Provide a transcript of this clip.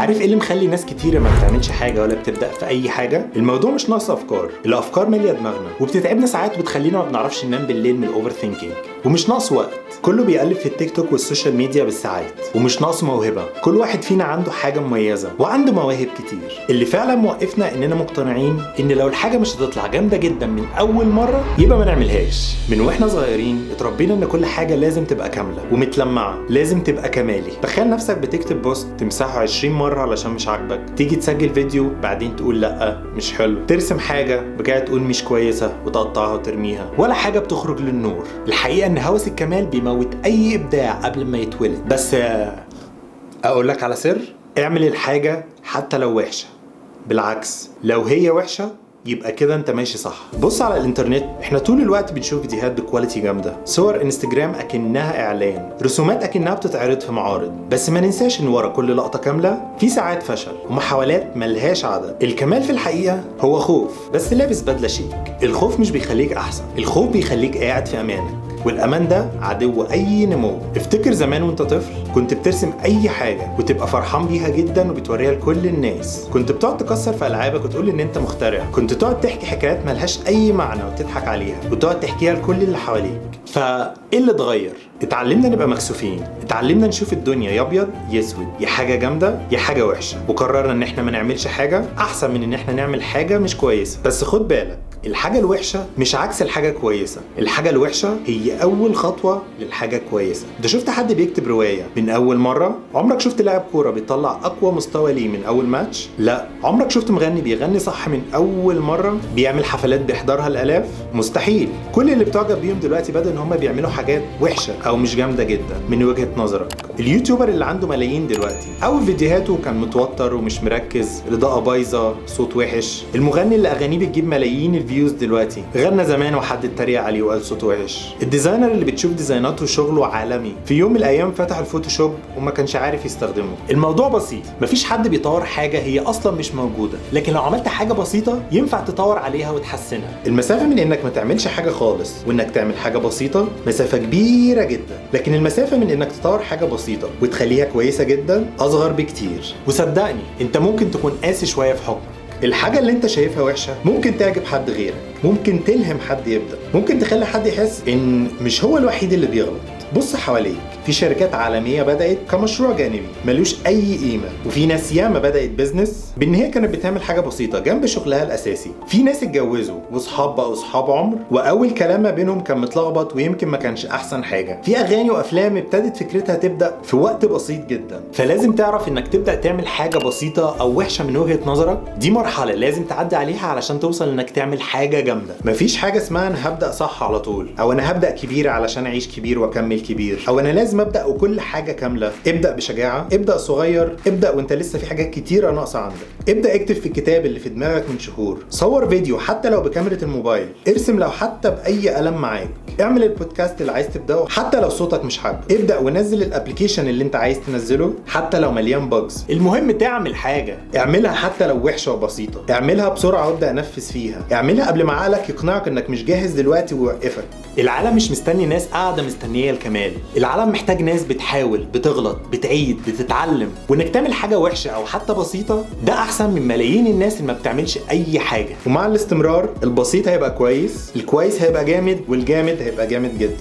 عارف ايه اللي مخلي ناس كتيره ما بتعملش حاجه ولا بتبدا في اي حاجه؟ الموضوع مش ناقص افكار، الافكار ماليه دماغنا وبتتعبنا ساعات وبتخلينا ما بنعرفش ننام بالليل من الاوفر ثينكينج. ومش ناقص وقت، كله بيقلب في التيك توك والسوشيال ميديا بالساعات. ومش ناقص موهبه، كل واحد فينا عنده حاجه مميزه وعنده مواهب كتير. اللي فعلا موقفنا اننا مقتنعين ان لو الحاجه مش هتطلع جامده جدا من اول مره يبقى ما نعملهاش. من واحنا صغيرين اتربينا ان كل حاجه لازم تبقى كامله ومتلمعه، لازم تبقى كمالي. تخيل نفسك بتكتب بوست تمسحه 20 مره علشان مش عاجبك، تيجي تسجل فيديو بعدين تقول لا مش حلو، ترسم حاجه بقى تقول مش كويسه وتقطعها وترميها، ولا حاجه بتخرج للنور. الحقيقه ان هوس الكمال بيموت اي ابداع قبل ما يتولد. بس اقول لك على سر، اعمل الحاجه حتى لو وحشه. بالعكس، لو هي وحشه يبقى كده انت ماشي صح. بص على الانترنت، احنا طول الوقت بنشوف فيديوهات بكواليتي جامده، صور انستجرام اكنها اعلان، رسومات اكنها بتتعرض في معارض. بس ما ننساش ان ورا كل لقطه كامله في ساعات فشل ومحاولات ملهاش عدد. الكمال في الحقيقه هو خوف بس لابس بدله شيك. الخوف مش بيخليك احسن، الخوف بيخليك قاعد في امانك، والامان ده عدو اي نمو. افتكر زمان وانت طفل كنت بترسم اي حاجه وتبقى فرحان بيها جدا وبتوريها لكل الناس، كنت بتقعد تكسر في العابك وتقول ان انت مخترع، كنت تقعد تحكي حكايات ملهاش اي معنى وتضحك عليها وتقعد تحكيها لكل اللي حواليك. فايه اللي اتغير؟ اتعلمنا نبقى مكسوفين، اتعلمنا نشوف الدنيا يا ابيض يا اسود، يا حاجه جامده يا حاجه وحشه، وقررنا ان احنا ما نعملش حاجه احسن من ان احنا نعمل حاجه مش كويسه. بس خد بالك، الحاجه الوحشه مش عكس الحاجه كويسه، الحاجه الوحشه هي اول خطوه للحاجه كويسه. ده شفت حد بيكتب روايه من اول مره؟ عمرك شفت لاعب كوره بيطلع اقوى مستوى ليه من اول ماتش؟ لا. عمرك شفت مغني بيغني صح من اول مره؟ بيعمل حفلات بيحضرها الالاف؟ مستحيل. كل اللي بتعجب بيهم دلوقتي بدأ ان هم بيعملوا حاجات وحشه او مش جامده جدا من وجهه نظرك. اليوتيوبر اللي عنده ملايين دلوقتي او فيديوهاته كان متوتر ومش مركز، الاضاءه بايظه، صوت وحش. المغني اللي اغانيه بتجيب ملايين الفيوز دلوقتي غنى زمان وحد اتريق عليه وقال صوته وحش. الديزاينر اللي بتشوف ديزايناته وشغله عالمي في يوم من الايام فتح الفوتوشوب وما كانش عارف يستخدمه. الموضوع بسيط، مفيش حد بيطور حاجه هي اصلا مش موجوده، لكن لو عملت حاجه بسيطه ينفع تطور عليها وتحسنها. المسافه من انك ما تعملش حاجه خالص وانك تعمل حاجه بسيطه مسافه كبيره جدا، لكن المسافه من انك تطور حاجه بسيطه وتخليها كويسه جدا اصغر بكتير. وصدقني انت ممكن تكون قاسي شويه في حكمك. الحاجة اللي انت شايفها وحشة ممكن تعجب حد غيرك، ممكن تلهم حد يبدأ، ممكن تخلي حد يحس ان مش هو الوحيد اللي بيغلط. بص حواليك، في شركات عالمية بدأت كمشروع جانبي ملوش أي قيمة، وفي ناس ياما بدأت بيزنس بإن هي كانت بتعمل حاجة بسيطة جنب شغلها الأساسي. في ناس اتجوزوا وصحاب بقوا صحاب عمر، وأول كلام ما بينهم كان متلخبط ويمكن ما كانش أحسن حاجة. في أغاني وأفلام ابتدت فكرتها تبدأ في وقت بسيط جدا. فلازم تعرف إنك تبدأ تعمل حاجة بسيطة أو وحشة من وجهة نظرك دي مرحلة لازم تعدي عليها علشان توصل إنك تعمل حاجة جامدة. مفيش حاجة اسمها أنا هبدأ صح على طول، أو أنا هبدأ كبير علشان أعيش كبير وأكمل كبير، أو أنا لازم ابدا وكل حاجه كامله. ابدا بشجاعه، ابدا صغير، ابدا وانت لسه في حاجات كتيره ناقصه عندك. ابدا اكتب في الكتاب اللي في دماغك من شهور، صور فيديو حتى لو بكاميرا الموبايل، ارسم لو حتى باي قلم معاك، اعمل البودكاست اللي عايز تبداه حتى لو صوتك مش حابه، ابدا ونزل الابلكيشن اللي انت عايز تنزله حتى لو مليان باجز. المهم تعمل حاجه، اعملها حتى لو وحشه وبسيطه، اعملها بسرعه وابدا نفذ فيها، اعملها قبل ما عقلك يقنعك انك مش جاهز دلوقتي ويوقفك. العالم مش مستني ناس قاعده مستنيه الكمال، العالم محتاج ناس بتحاول، بتغلط، بتعيد، بتتعلم. وانك تعمل حاجه وحشه او حتى بسيطه ده احسن من ملايين الناس اللي ما بتعملش اي حاجه. ومع الاستمرار البسيط هيبقى كويس، الكويس هيبقى جامد، والجامد هيبقى جامد جدا.